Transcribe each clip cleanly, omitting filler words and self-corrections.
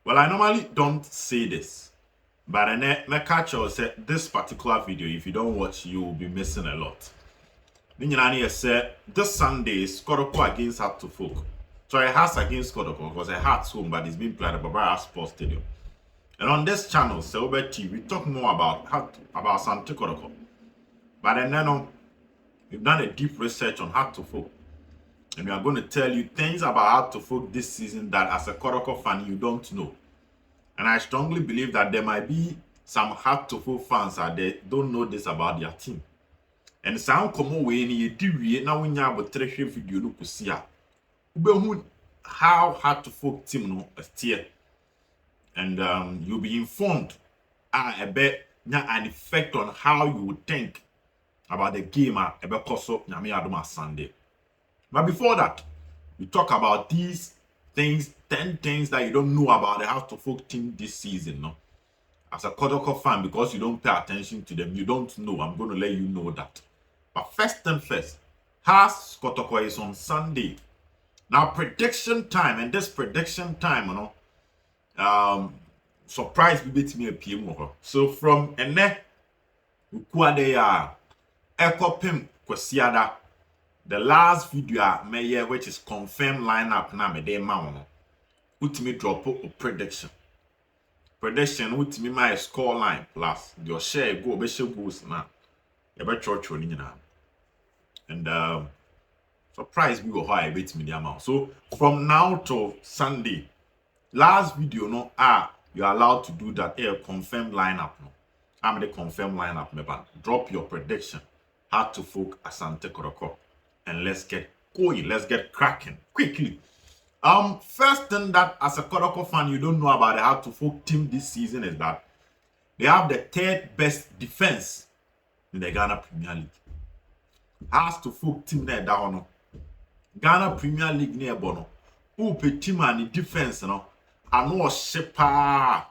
Well, I normally don't say this, but I catch you say this particular video, if you don't watch, you will be missing a lot. Ninyani said this Sunday is Kotoko against Hat to Folk. So it has against Kotoko because it has home, but it's being played at Barbara Sports Stadium. And on this channel, Silver TV, we talk more about Asante Kotoko. But then we've done a deep research on Hat to Folk. And we are going to tell you things about Hat to Folk this season that as a Kotoko fan you don't know. And I strongly believe that there might be some Hat to Folk fans that they don't know this about their team. And sound come away in a degree now when you have a treasure video look to see how Hat to Folk team no steer. And you'll be informed a bit an effect on how you would think about the game at Ebekoso Nyame Adoma Sunday. But before that, we talk about these things, 10 things that you don't know about the Hat to Folk team this season. No? As a Kotoko fan, because you don't pay attention to them, you don't know. I'm going to let you know that. But first and first, has Kotoko is on Sunday. Now, prediction time, and this prediction time, surprise me bit me a PM. So from Ene, Ukuadeya, Ekopim, Kwesiada, the last video I made, which is confirmed lineup na me de ma wono. Utimi drop a prediction. Prediction utimi my score line plus your share go be share goals na. E be church oni nyina. And surprise we go high bit me the amount. So from now to Sunday, last video no you are allowed to do that confirmed lineup no. I'm the confirmed lineup me ban. Drop your prediction. Hat to Folk Asante Kotoko. And let's get going. Let's get cracking quickly. First thing that as a Kotoko fan you don't know about the Hat to Folk team this season is that they have the third best defense in the Ghana Premier League. Hat to Folk team there down. Ghana Premier League near Bono. Upe team and the defense no. I know shepa.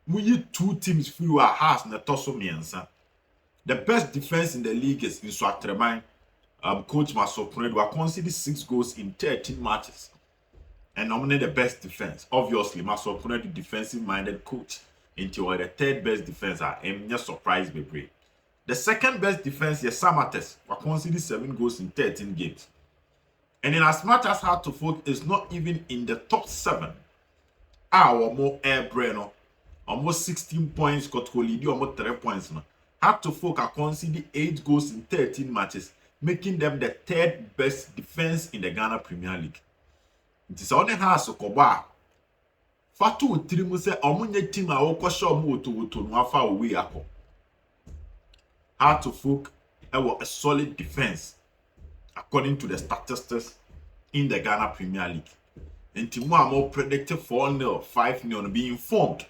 We two teams few are has na toso miensa. The best defense in the league is in Swatreman. Coach Masopone will concede 6 goals in 13 matches and nominate the best defense. Obviously, Masopone, the defensive-minded coach, into the third best defense. I'm just surprised me. The second best defense is Samates, will concede 7 goals in 13 games. And in as much as Hat to Folk is not even in the top 7, or more air brainer, almost 16 points, Kotoko lead almost 3 points. Hat to Folk are conceded 8 goals in 13 matches, making them the third best defense in the Ghana Premier League. It is only has to koba. Fatu utirimu se omunye team a wokosho mu woto no afa owe akọ. Hat to Folk a solid defense according to the statistics in the Ghana Premier League. And Timu are more predicted 4-0, 5-0, be informed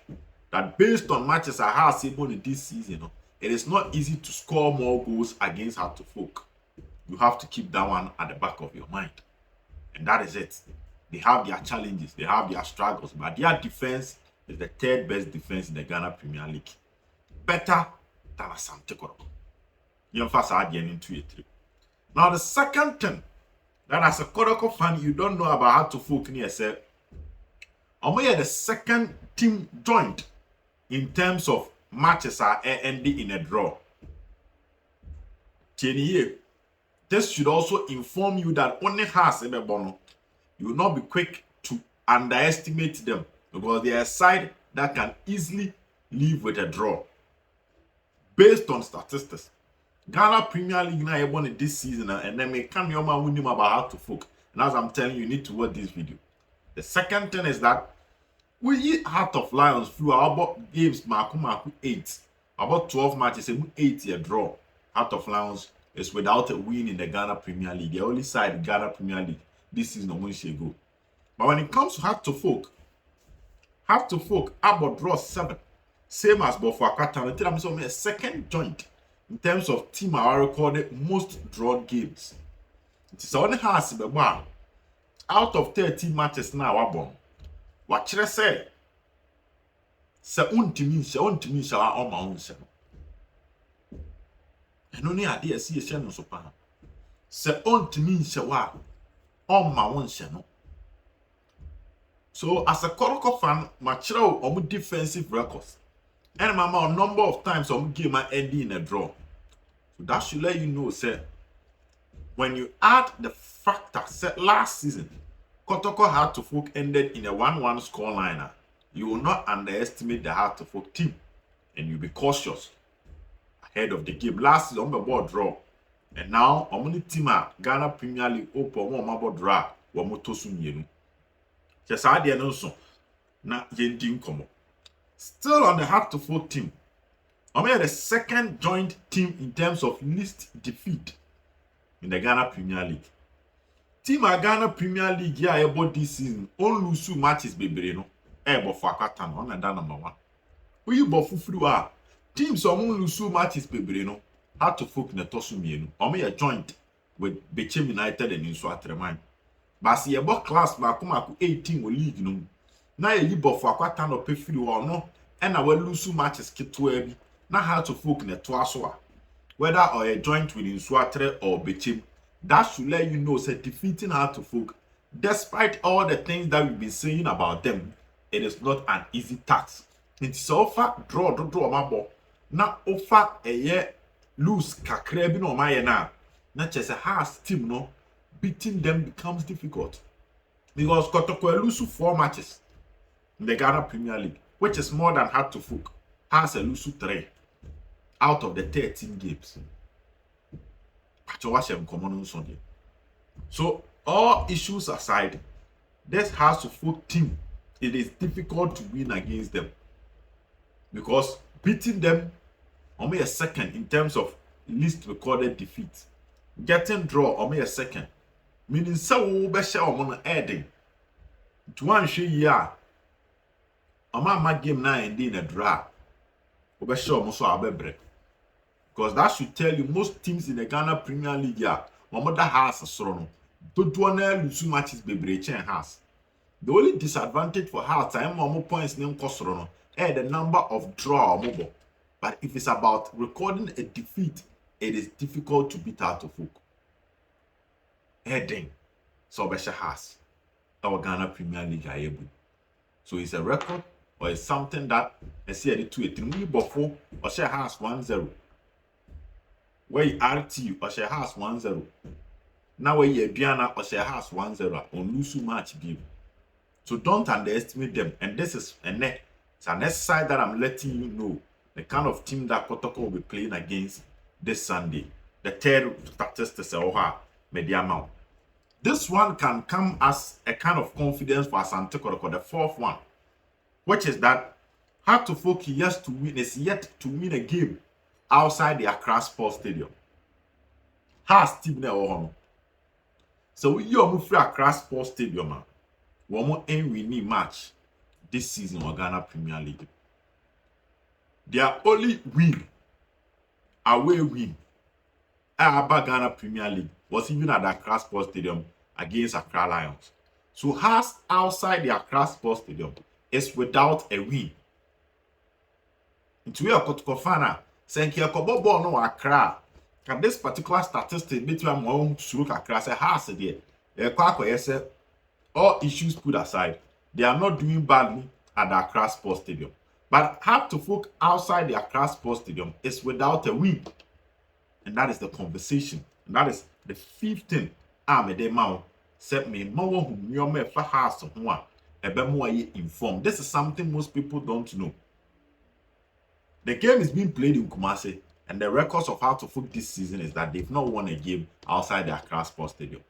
that based on matches I have seen in this season, it is not easy to score more goals against Hat to Folk. You have to keep that one at the back of your mind. And that is it. They have their challenges, they have their struggles, but their defense is the third best defense in the Ghana Premier League. Better than Asante Kotoko. You emphasize into it. Now, the second thing that as a Kotoko fan, you don't know about Hat to Folk near say, the second team joint in terms of matches are ending in a draw. This should also inform you that only has Ebebono. You will not be quick to underestimate them because they are a side that can easily live with a draw. Based on statistics, Ghana Premier League now won this season and then may come your man win about Hat to Folk. And as I'm telling you, you need to watch this video. The second thing is that we Heart of Lions through about games Maku 8, about 12 matches, 8 year draw. Heart of Lions is without a win in the Ghana Premier League. The only side in Ghana Premier League this season no one should go. But when it comes to Hat to Folk about draw 7. Same as before Akata. I'm saying a second joint in terms of team I recorded most drawn games. It is only has out of 13 matches now abon. What should I say? Se untimi sha on my own se. And only idea see a channel so pan. Se untimi sha wa on my own channel. So as a Kotoko fan, machiro omu defensive records. And mama a number of times omu game ending in a draw. So that should let you know, say, when you add the factor, say last season, Kotoko Heart to Folk ended in a 1-1 scoreline. You will not underestimate the Heart to Folk team, and you'll be cautious ahead of the game. Last season, on the board draw, and now on the team at Ghana Premier League open one board draw, one motosu yenu. Just idea no so. Na yendin komo. Still on the Heart to Folk team, I'm the second joint team in terms of least defeat in the Ghana Premier League. Team at Ghana Premier League here about this season, on lose matches bebre no. But for Akatan on that number one. We but fufuru teams on lose matches bebre no. Had to folk na tosu mienu. A joint with Bechem United and Inso Atreman. But see about class maku 18 league no. Na ye but for Akatan or pefuru or no. And our lose matches kitwe. Na had to folk na toaswa. Whether or a joint with Insuatre or Bechem, that should let you know that defeating Heart to Folk, despite all the things that we've been saying about them, it is not an easy task. It's offer draw my ball. Now offer a year lose kakrebi no my na. Not just a Hearts team no, beating them becomes difficult. Because Kotoko lose 4 matches in the Ghana Premier League, which is more than Heart to Folk. Has a lose 3 out of the 13 games. So all issues aside, this Heart to Folk team, it is difficult to win against them. Because beating them only a second in terms of least recorded defeat. Getting draw only a second. Meaning so be share on adding. To one share year. My game now ending a draw. Obe share almost abebre. Because that should tell you most teams in the Ghana Premier League here, that has a sorono. Don't want to lose matches bebre chen has. The only disadvantage for Hearts are more points name kosorono, the number of draw or mobile. But if it's about recording a defeat, it is difficult to beat Heart to Folk. Heading, so Besha has our Ghana Premier League are able. So it's a record or it's something that I see at 2-3 before or share has 1-0. Where you RT or share has 1-0. Now where you Diana or share has 1-0 on lose match game. So don't underestimate them. And this is an exercise that I'm letting you know the kind of team that Kotoko will be playing against this Sunday. The third statistics are medium. This one can come as a kind of confidence for Asante Kotoko, the fourth one, which is that Heart to Folk is yet to win a game outside the Accra Sports Stadium. Has team there or so we move free Accra Sports Stadium. One more winning match this season in Ghana Premier League. Their only win, away win, at Ghana Premier League was even at the Accra Sports Stadium against Accra Lions. So Hearts outside the Accra Sports Stadium is without a win. Into your Kotoko fan, saying here Kobo ball no Accra. Can this particular statistic between my own Suruk Accra say Hearts there? All issues put aside, they are not doing badly at the Accra Sports Stadium. But Heart to Folk outside the Accra Sports Stadium is without a win. And that is the conversation. And that is the 15th set me more who for Hearts one informed. This is something most people don't know. The game is being played in Kumasi, and the records of Heart to Folk this season is that they've not won a game outside the Accra Sports Stadium.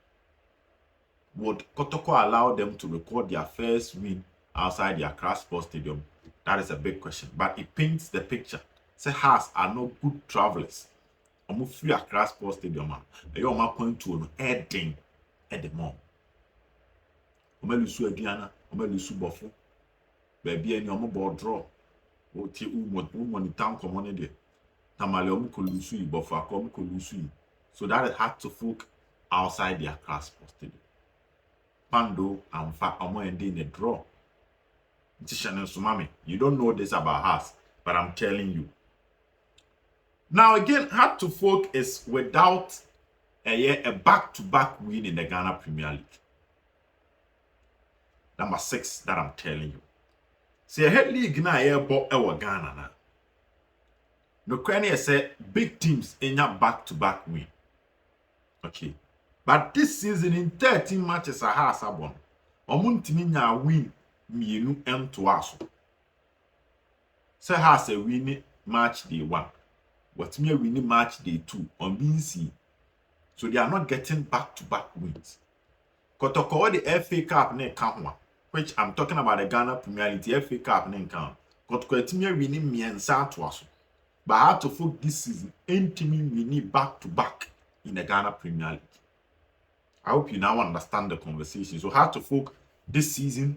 Would Kotoko allow them to record their first win outside the Accra Sports Stadium? That is a big question. But it paints the picture. Say Hearts are no good travelers. I'm free Accra Sports Stadium. You are going to an heading at the mall. I'm lose Diana. I'm lose Buffalo. Baby, and your board draw. What you want town common there. Tamale could lose you, Buffalo could lose you. So that is Heart to Folk outside the Accra Sports Stadium. Pando and Fa Amo ending a draw. You don't know this about us, but I'm telling you. Now again, Heart to Folk is without a back-to-back win in the Ghana Premier League. Number 6 that I'm telling you. See, a head league na airbo ewa Ghana na. No crane say big teams in your back-to-back win. Okay. But this season in 13 matches a ha sabon. Omuntimi nya win mienu ento aso. Say has a win match day 1. But me win match day 2 on BC. So they are not getting back-to-back wins. Kotoko the FA Cup ne count, which I'm talking about the Ghana Premier League, the FA Cup ne count. Kotoko etimi winning miensa to aso. But I had to focus this season intimi winning back-to-back in the Ghana Premier League. I hope you now understand the conversation. So how to focus this season.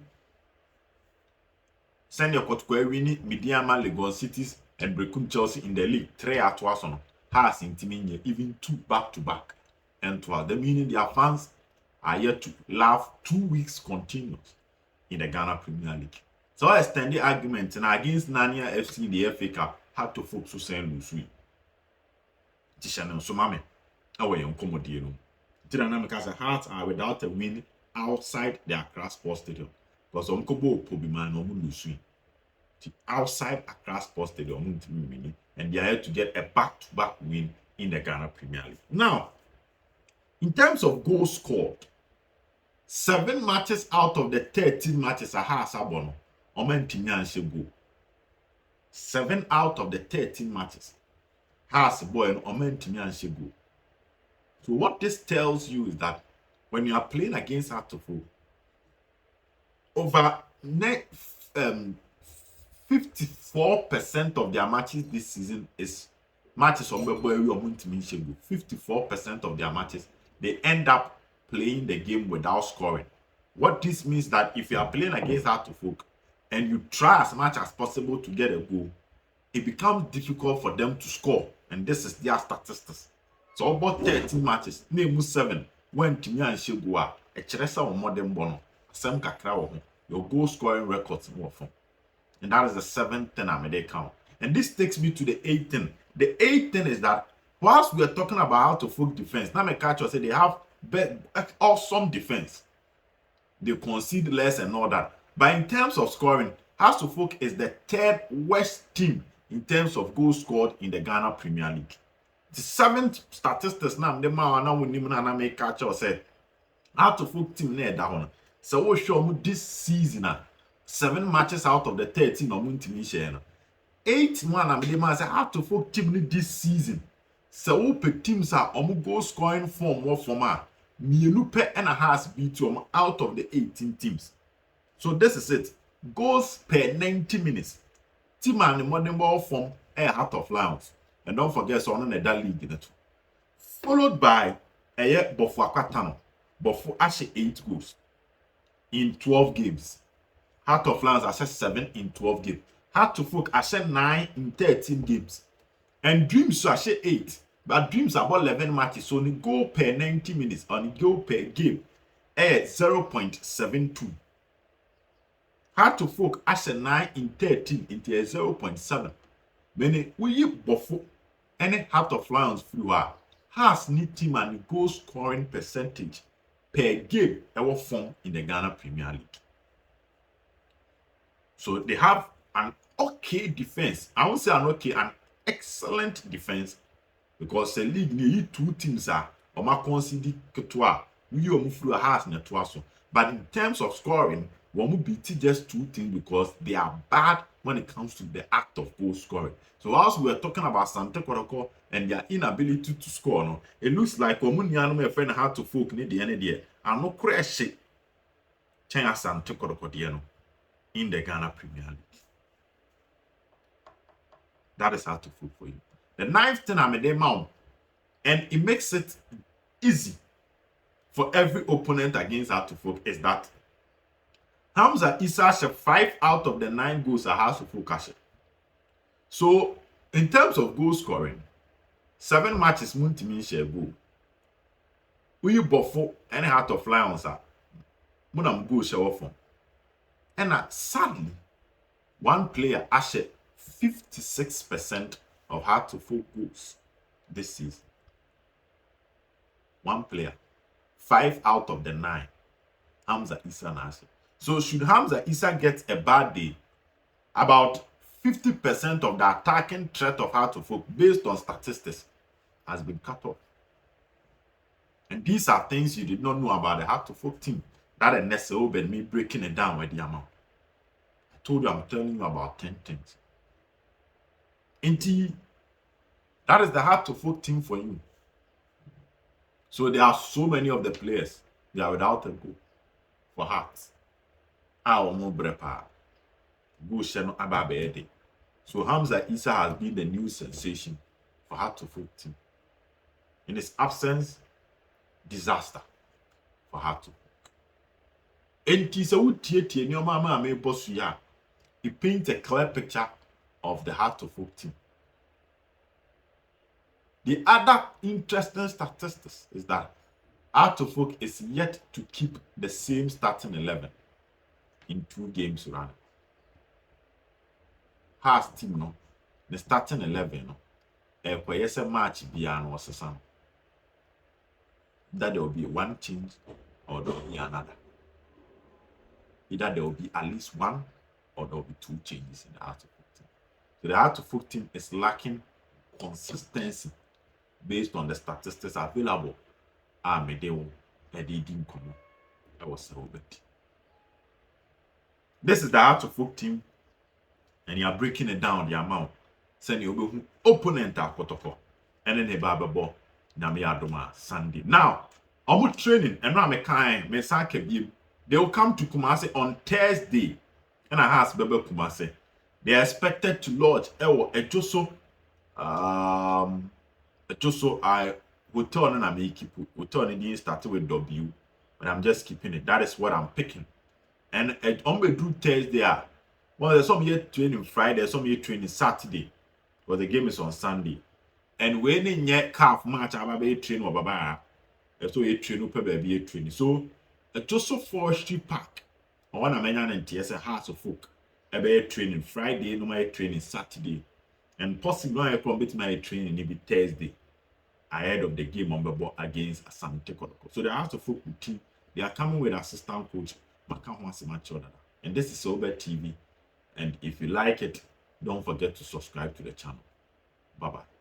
Send your Kotoko winning Midiama, Lagos Cities, and Brecum Chelsea in the league. 3 at once on has intimi even 2 back-to-back. And to the meaning their fans are yet to laugh 2 weeks continuous in the Ghana Premier League. So I extend the argument and against Nania FC in the FA Cup had to focus to send Lusui. Tishanem Sumame. Away on Comodiano. Tiranamika's Hearts are without a win outside the Accra Sports Stadium. Because Onkobo Pobiman Omu Lusui. Outside Accra Sports Stadium, and they are here to get a back-to-back win in the Ghana Premier League. Now, in terms of goals scored, 7 matches out of the 13 matches are Hasabono. Omentimian goal. 7 out of the 13 matches has boy and Omentimian goal. So what this tells you is that when you are playing against Atofo, over 54% of their matches this season is matches on Beboy Omentimian goal. 54% of their matches they end up playing the game without scoring. What this means that if you are playing against Atofo and you try as much as possible to get a goal, it becomes difficult for them to score. And this is their statistics. So about 13 matches, name 7 when Timia and Shegua, a Cheresa or modern bono, Sam Kakra, your goal scoring records more from. And that is the 7th thing I made count. And this takes me to the 8th thing. The 8th thing is that whilst we are talking about how to folk defense, now my catch say they have awesome defense. They concede less and all that. But in terms of scoring, House of Folk is the 3rd worst team in terms of goals scored in the Ghana Premier League. The 7th statistics now, the man now we make catch or say House of Folk team near that one. So we show you this season 7 matches out of the 13 or team share. 8 man I'm the man say House of Folk team this season. So we pick teams are goal scoring form more format. Mienu pe and a has beat out of the 18 teams. So this is it. Goals per 90 minutes. Team and the modern ball form a Heart of Lions. And don't forget so on that league in it. Followed by a year Bofu Akwatano. Bofu Ashe 8 goals in 12 games. Heart of Lions Ashe 7 in 12 games. Heart of Folk Ashe 9 in 13 games. And Dreams Ashe 8. But Dreams about 11 matches. So the goal per 90 minutes on the goal per game at 0.72. Heart to Folk Ashe 9 in 13 into 0.7. Meaning we Bofo any Heart of Lions flew out has need team and goal scoring percentage per game ever form in the Ghana Premier League. So they have an okay defense. I won't say an excellent defense because the league need 2 teams are Oma concede Ketua. We flew has Netuaso. But in terms of scoring, one beat just 2 teams because they are bad when it comes to the act of goal scoring. So whilst we were talking about Asante Kotoko and their inability to score, no, it looks like my friend had to folk near the end there. And no crash it. Asante Kotoko in the Ghana Premier League. That is how to folk for you. The 9th thing I'm a day mount, and it makes it easy for every opponent against how to folk is that Hamza Issa 5 out of the 9 goals are House of Folk. So, in terms of goal scoring, 7 matches Muntimi share goal. We Bofo and Heart of Lions are Munam goal share from. And sadly, one player Ashe 56% of Heart of Folk goals this season. One player, 5 out of the 9. Hamza Issa and Ashe. So should Hamza Issa get a bad day, about 50% of the attacking threat of Heart of Oak, based on statistics, has been cut off. And these are things you did not know about the Heart of Oak team. That is necessary, but me breaking it down with the amount. I told you I'm telling you about 10 things. Indeed, that is the Heart of Oak team for you. So there are so many of the players, they are without a goal for Hearts. Our brepa. Go Sheno Ababede. So Hamza Issa has been the new sensation for Heart of Oak team. In his absence, disaster for Heart of Oak. And so would your mama may boss you. He paints a clear picture of the Heart of Oak team. The other interesting statistics is that Heart of Oak is yet to keep the same starting 11 in 2 games running. Hearts team no, the starting 11 no, yes a match beyond was a that there will be one change or there will be another. Either there will be at least one or there will be 2 changes in the Heart of Oak team. So the Heart of Oak team is lacking consistency based on the statistics available. This is the Heart of Oak team, and you are breaking it down the amount. Send you opponent at Kotoko, and then a ball. Sunday. Now, I'm training, and now they will come to Kumasi on Thursday, and I asked Bebe Kumasi. They are expected to lodge Ejoso. Ejoso, I hotel and I make keep hotel and didn't start with W, but I'm just keeping it. That is what I'm picking. And on the do Thursday, well, there's some here training Friday, some here training Saturday, but the game is on Sunday. And when in yet calf match, I be train or baba, so a train up baby training. So just so forestry park. I want to mention and TS a Heart of Oak. A be training Friday, no my training Saturday, and possibly I come bit my training maybe Thursday ahead of the game on the ball against Asante Kotoko. So the Heart of Oak team, they are coming with assistant coach and this is Over TV. And if you like it, don't forget to subscribe to the channel. Bye bye.